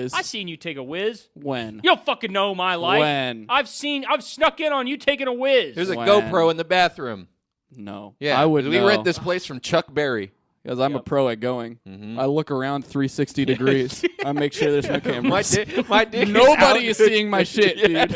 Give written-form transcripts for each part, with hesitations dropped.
whiz. I seen you take a whiz. When? You don't fucking know my life. When? I've snuck in on you taking a whiz. There's a When? GoPro in the bathroom. No. Yeah, I would we know. rent this place from Chuck Berry. Because I'm a pro at going. I look around 360 degrees. I make sure there's no cameras. My dick Nobody is seeing my shit, dude.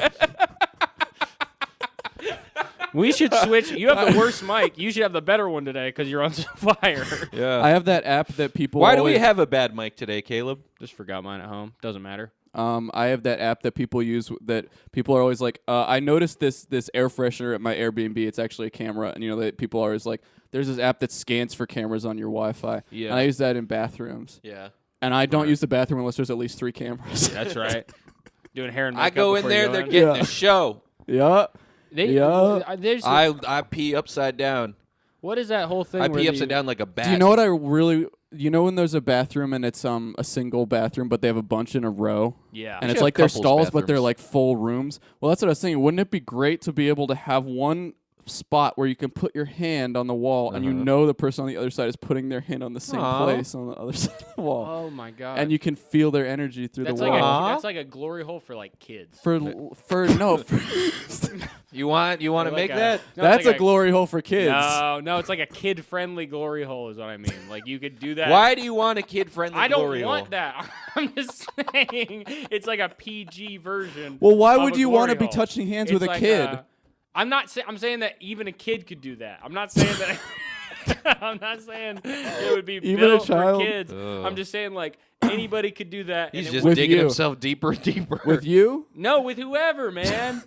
We should switch. You have the worst mic. You should have the better one today because you're on fire. Yeah. I have that app that people Why do we always- have a bad mic today, Caleb? Just forgot mine at home. Doesn't matter. I have that app that people use that people are always like, I noticed this air freshener at my Airbnb. It's actually a camera. And, that people are always like, there's this app that scans for cameras on your Wi-Fi. Yeah. And I use that in bathrooms. Yeah. And I don't use the bathroom unless there's at least 3 cameras. That's right. Doing hair and makeup. I go in before there, you they're in. getting a show. Yeah. There's I pee upside down. what is that whole thing? I where pee the- upside down like a bat. Do you know what I really... when there's a bathroom and it's a single bathroom, but they have a bunch in a row? Yeah. And should it's have like they're couples stalls, but they're bathrooms. like full rooms. Well, that's what I was thinking. Wouldn't it be great to be able to have one spot where you can put your hand on the wall and you know the person on the other side is putting their hand on the same place on the other side of the wall. Oh my god. And you can feel their energy through that's the like wall. that's like a glory hole for like kids. You want to Like make a- that? No, That's it's a glory hole for kids. No, it's like a kid-friendly glory hole is what I mean. Like you could do that. Why do you want a kid-friendly I don't glory want hole? that. I'm just saying it's like a PG version. Well, why of would a you want to glory be hole. touching hands It's with a like kid? I'm not saying. I'm saying that even a kid could do that. I'm not saying that. I'm not saying it would be Even a built child? for kids. I'm just saying like anybody could do that. He's and it just would- With digging you. himself deeper and deeper. With you? no with whoever, man.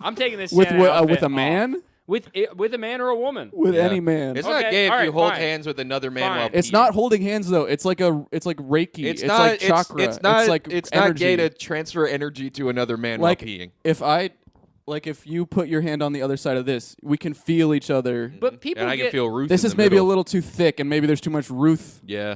I'm taking this With Santa outfit with a off. man? With a man or a woman. With Yeah. any man. It's Okay, not gay if all you right, hold fine. hands with another man Fine. while It's peeing. not holding hands though. It's like Reiki. It's It's not like chakra. It's not. like It's energy. not gay to transfer energy to another man like while peeing. if you put your hand on the other side of this, we can feel each other. But people And I get can feel Ruth. This in is the maybe middle. a little too thick, and maybe there's too much Ruth. Yeah.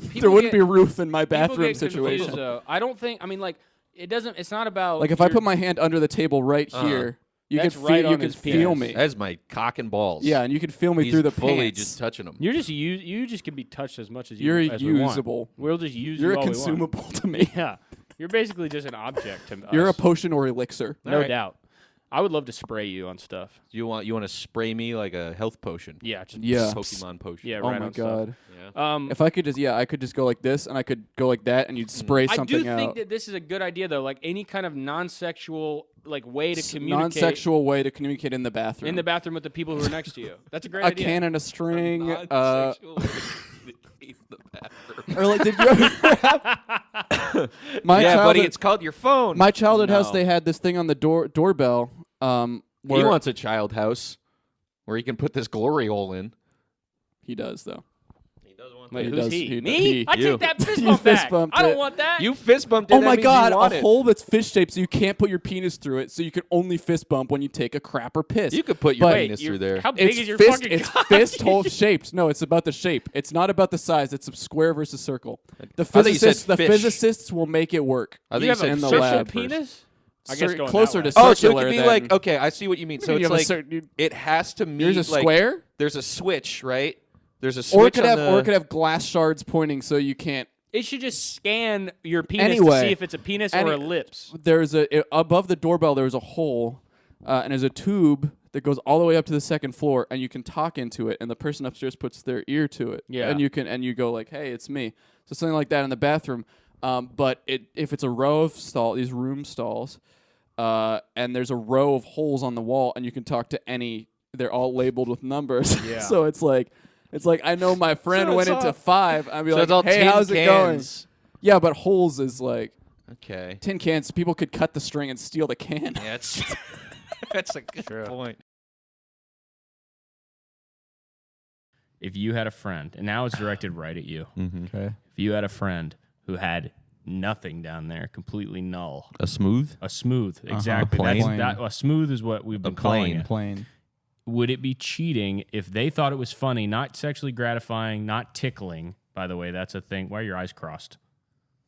people There wouldn't get- be Ruth in my people bathroom get situation. confused, though. I don't think. I mean, like it doesn't. It's not about Like if I your- put my hand under the table right Uh-huh. here, you can That's feel right you on can his feel penis. me. That is my cock and balls. Yeah, and you can feel me He's through the fully pants. just touching them. You're just you just can be touched as much as you. You're as we want. usable. We'll just use You're you a all we want. consumable to me. Yeah, you're basically just an object to You're a us. potion or elixir. No Alright. doubt. I would love to spray you on stuff. You want to spray me like a health potion? Yeah, just Yeah. Pokemon potion. yeah. Oh right my on god. Yeah. Stuff. If I could I could just go like this, and I could go like that, and you'd spray I something do out. think that this is a good idea though. Like any kind of non-sexual like way to communicate Non-sexual way to communicate in the bathroom. in the bathroom with the people who are next to you. That's a great a idea. can and a string. Non-sexual way to communicate in the bathroom. Or like, did you ever have my Yeah, childhood, buddy, it's called your phone. my childhood house? No. They had this thing on the doorbell. He Where wants a child house where he can put this glory hole in. he does though. He does want Wait, He who's does- he? he- Me? he- I you. take that fist You bump fist back. bumped I don't it. want that. You fist bumped it. Oh that my means god, you want a it. hole that's fish shaped, so you can't put your penis through it, so you can only fist bump when you take a crap or piss. You could put your But- penis through there. How big It's is your fist. fucking It's cock? fist hole shaped. No, it's about the shape. It's not about the size. It's a square versus circle. The thought you said physicists, fish. physicists will make it work. I You think have you a in the said circle lab. penis? I guess going closer that to way. Oh, so it circular could be than- like, okay, I see what you mean. So You it's have a like certain- it has to meet There's a like square, there's a switch, right? There's a or it switch could on have, the, or it could have glass shards pointing, so you can't. It should just scan your penis to Anyway, see if it's a penis or a lips. There's above the doorbell. There's a hole, and there's a tube that goes all the way up to the second floor, and you can talk into it, and the person upstairs puts their ear to it. Yeah. And you go like, "Hey, it's me." So something like that in the bathroom. But if it's a row of these room stalls, and there's a row of holes on the wall, and you can talk to any. They're all labeled with numbers. Yeah. So it's like I know my friend So went it's into all- 5. I'd be so like, it's all "Hey, tin how's it going?" cans. Yeah, but holes is like Okay. tin cans. People could cut the string and steal the can. Yeah, that's a good True. point. If you had a friend, and now it's directed right at you. Okay. If you had a friend who had nothing down there, completely null, A smooth? a smooth, exactly. Plain. A smooth is what we've been calling it. Plain. Would it be cheating if they thought it was funny, not sexually gratifying, not tickling? By the way, that's a thing. Why are your eyes crossed?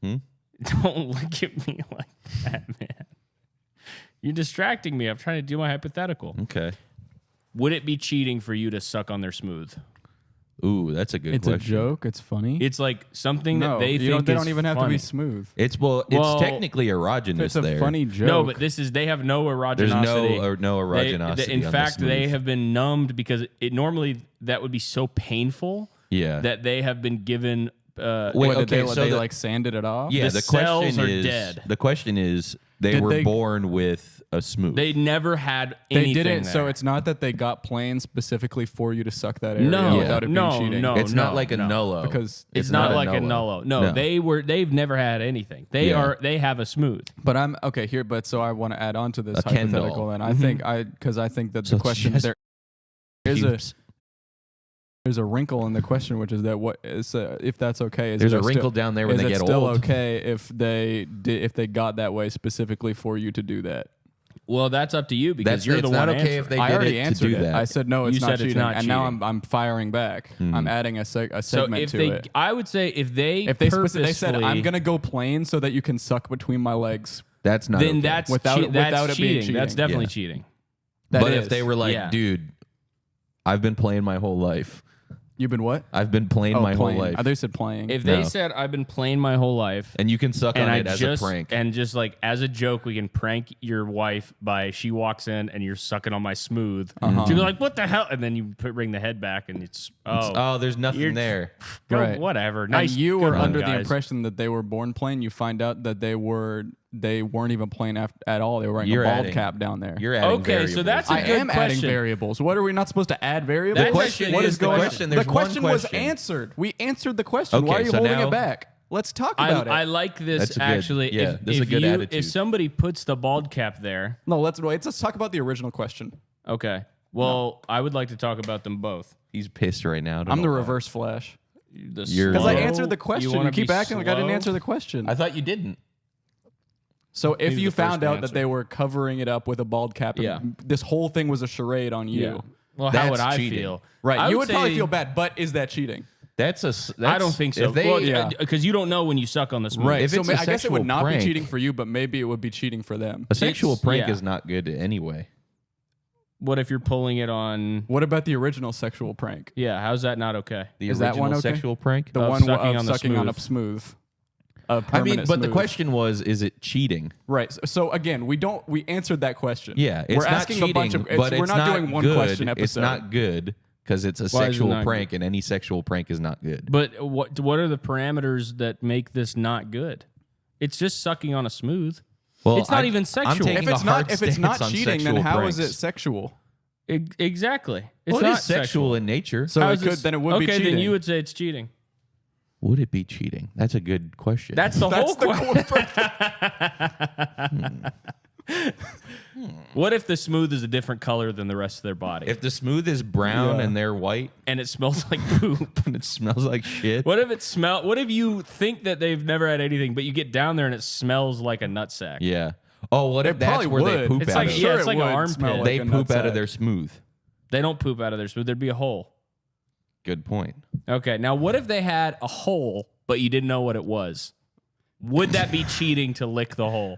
Don't look at me like that, man. You're distracting me. I'm trying to do my hypothetical. Okay. Would it be cheating for you to suck on their smooth? Ooh, that's a good It's question. a joke. It's funny. It's like something no, that they you think don't, they is don't even have to funny. be smooth. It's Well, technically erogenous It's a there. funny joke. No, but they have no erogenosity. There's no erogenosity. In on fact, the they smooth. have been numbed because it normally that would be so painful Yeah. that they have been given. Wait, What, okay, they, so they the- like sanded it off. Yeah, The the cells question are is dead. the question is they Did were they- born with a smooth. They never had They anything. didn't. So there. it's not that they got plans specifically for you to suck that area no, without it being no, cheating. no. it's not like a no. nullo Because It's not a like a nullo. No, they've never had anything. They Yeah. they have a smooth. But I'm okay here. But so I want to add on to this A Ken hypothetical. doll. Then I think because I think that So the it's question just there's a wrinkle in the question, which is that what is if that's okay. Is There's it a wrinkle still, down there when is they it get still old. okay if they got that way specifically for you to do that? Well, that's up to you because you're it's the not one okay if they I did already it to answered do it. that. I said no, it's You not said it's cheating, not and now cheating. I'm firing back. I'm adding a So segment if to they, it. I would say if they If they purposely, they said I'm gonna go plain so that you can suck between my legs. That's not then okay. that's Without- that's without it being cheating. That's cheating. definitely Yeah. cheating. That but is. if they were like, Yeah. dude, I've been playing my whole life. You've been what? I've been playing my playing. whole life. I thought you said playing. If No. they said I've been playing my whole life And you can suck and on I it as just a prank. and just like as a joke, we can prank your wife by she walks in and you're sucking on my smooth. She'll be like, "What the hell?" And then you bring the head back and it's oh, there's nothing You're- there. go, Right. whatever. and Nice. you good were one, under the guys. impression that they were born plain. You find out that they weren't even playing at all. They were wearing You're a bald adding- cap down there. You're adding Okay, so variables. that's a I good am adding question. variables. What are we not supposed to add variables? That The question question is is the going- question. The There's question one was question. answered. We answered the question. Okay, Why are you so holding now- it back? Let's talk about I it. like this That's a good- actually. yeah, this is a good attitude. If somebody puts the bald cap there, No, let's wait. Let's talk about the original question. okay. Well, I would like to talk about them both. He's pissed right now. I don't I'm the know why. reverse Flash The You're- because I Slow? answered the question. You wanna keep be acting like I didn't slow? answer the question. I thought you didn't. So if Maybe you the first found out answer. that they were covering it up with a bald cap, and Yeah. this whole thing was a charade on you, Well, That's how would I cheating. feel? right? I you would probably say- feel bad, but is that cheating? I don't think so. If they, Well, yeah. because you don't know when you suck on the smooth. Right. If so it's a I guess it sexual would not prank- be cheating for you, but maybe it would be cheating for them. a sexual It's- prank yeah. is not good anyway. What if you're pulling it on? What about the original sexual prank? Yeah, how's that not okay? The Is that original one okay? sexual prank. The Of one sucking of on the sucking on a smooth. smooth. A I mean, permanent but the smooth. question was, is it cheating? Right. So again, we answered that question. Yeah, it's we're not asking cheating, a bunch of. but we're it's not doing one good. question episode. It's not good because it's a Why is it sexual not prank, and any sexual prank is not good. But what are the parameters that make this not good? It's just sucking on a smooth. Well, It's not even I'm sexual. taking If it's a hard not if it's stance not on cheating, then sexual how is pranks. it sexual? Exactly. It's Well, not it is sexual in nature. So How it is could this- then it would be okay, cheating. then you would say it's cheating. Would it be cheating? That's a good question. That's the That's whole the question. What if the smooth is a different color than the rest of their body, if the smooth is brown Yeah. and they're white and it smells like poop? and it smells like shit. What if it smell? What if you think that they've never had anything, but you get down there and it smells like a nutsack? Yeah. Oh, what if It that's probably where they would. poop It's out like- of? yeah, Sure it's it like an would armpit. smell like They a poop out of nutsack. their smooth. They don't poop out of their smooth. There'd be a hole. Good point. Okay, now what if they had a hole, but you didn't know what it was? Would that be cheating to lick the hole?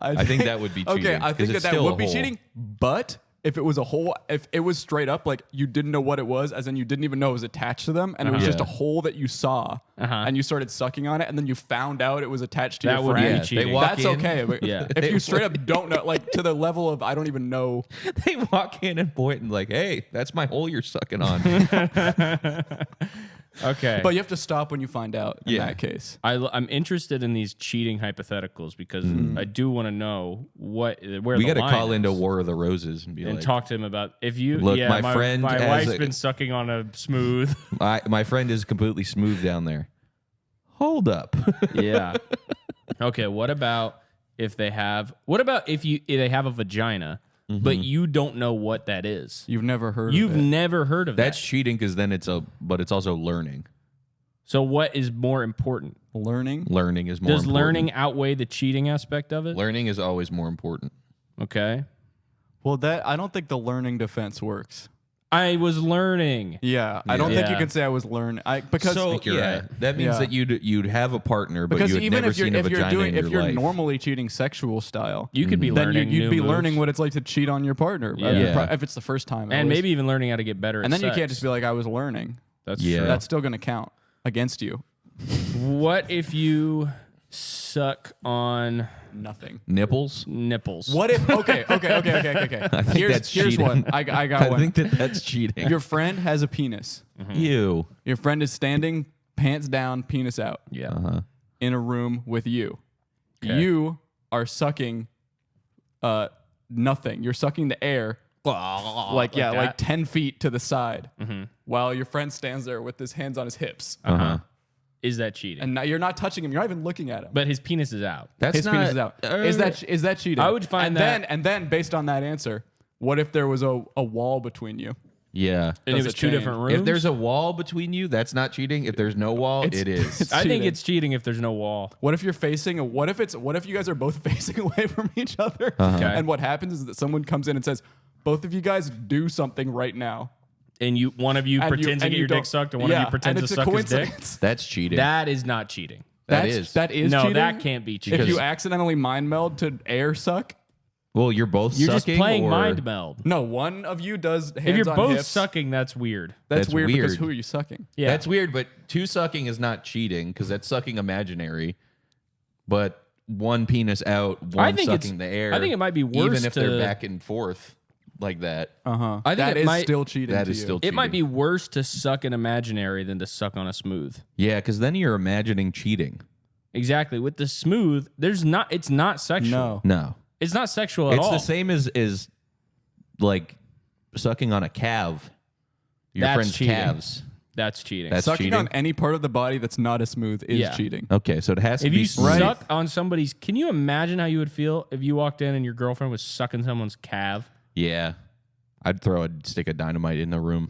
I think that would be cheating. Okay, I 'cause think it's that still would a be hole. cheating. But if it was a hole, if it was straight up, like you didn't know what it was, as in you didn't even know it was attached to them, and it was just a Yeah. hole that you saw, and you started sucking on it, and then you found out it was attached to That your would be friend. Yeah, they cheating. walk That's in. okay. But Yeah. if you straight up don't know, like to the level of I don't even know. They walk in and point and like, hey, that's my hole you're sucking on. Okay. But you have to stop when you find out. In Yeah. that case, I'm interested in these cheating hypotheticals because I do want to know where we the got to line call is. into War of the Roses and be and like, talk to him about if you Look, yeah, my friend my has wife's a- been sucking on a smooth. my friend is completely smooth down there. Hold up. Yeah. Okay, what about if they have if they have a vagina but you don't know what that is? you've never heard. You've of it. never heard of That's that. cheating because then but it's also learning. So what is more important? learning. Learning is more Does important. learning outweigh the cheating aspect of it? Learning is always more important. Okay. Well, that I don't think the learning defense works. I was learning. Yeah, I don't think you Yeah. can say I was learning. Because So think you're yeah, right. that means Yeah. that you'd have a partner, but because you had even never if you're seen a vagina in if your you're life. normally cheating sexual style, You could be then learning. you'd new be moves. learning what it's like to cheat on your partner. Yeah. If it's the first time, at and least. maybe even learning how to get better. and at then you sex. can't just be like I was learning. That's Yeah. true. That's still going to count against you. What if you suck on Nothing. Nipples? nipples? What if? Okay. I think Here's cheating. one. I got I one. think that's cheating. Your friend has a penis. Ew. Your friend is standing, pants down, penis out, Yeah. in a room with you. Okay. You are sucking nothing. You're sucking the air like that? 10 feet to the side Mm-hmm. while your friend stands there with his hands on his hips. Is that cheating? And now you're not touching him. You're not even looking at him. But his penis is out. That's His not, penis is out. Is that cheating? I would find and that- then based on that answer, what if there was a wall between you? Yeah. And Does it was it two change? different rooms. If there's a wall between you, that's not cheating. If there's no wall, it is. I think cheating. it's cheating if there's no wall. What if you're facing what if you guys are both facing away from each other? Okay. And what happens is that someone comes in and says, both of you guys do something right now. And one of you And pretends to and get your don't- dick sucked, and one of Yeah, you pretends and to it's a suck his dick. coincidence. That's cheating. That is not cheating. That is. That is No, cheating. that can't be cheating. If you accidentally mind meld to air suck, Well, you're both You're just sucking playing or mind meld. no, one of you does hands If you're on both hips. sucking, that's weird. That's That's weird because weird. who are you sucking? Yeah. That's weird, but two sucking is not cheating because that's sucking imaginary. But one penis out, one think sucking the air. I think it might be worse even if they're to- back and forth like that. Uh-huh. I think That it is might- still cheating That to is you. still It cheating. might be worse to suck an imaginary than to suck on a smooth. Yeah, because then you're imagining cheating. Exactly. With the smooth, it's not sexual. No. No. It's not sexual at It's all. the same as like sucking on a calf. Your That's friend's cheating. calves. That's cheating. That's Sucking cheating. on any part of the body that's not as smooth is Yeah. cheating. Okay, so it has to If be you smooth. suck on somebody's, can you imagine how you would feel if you walked in and your girlfriend was sucking someone's calf? Yeah. I'd throw a stick of dynamite in the room.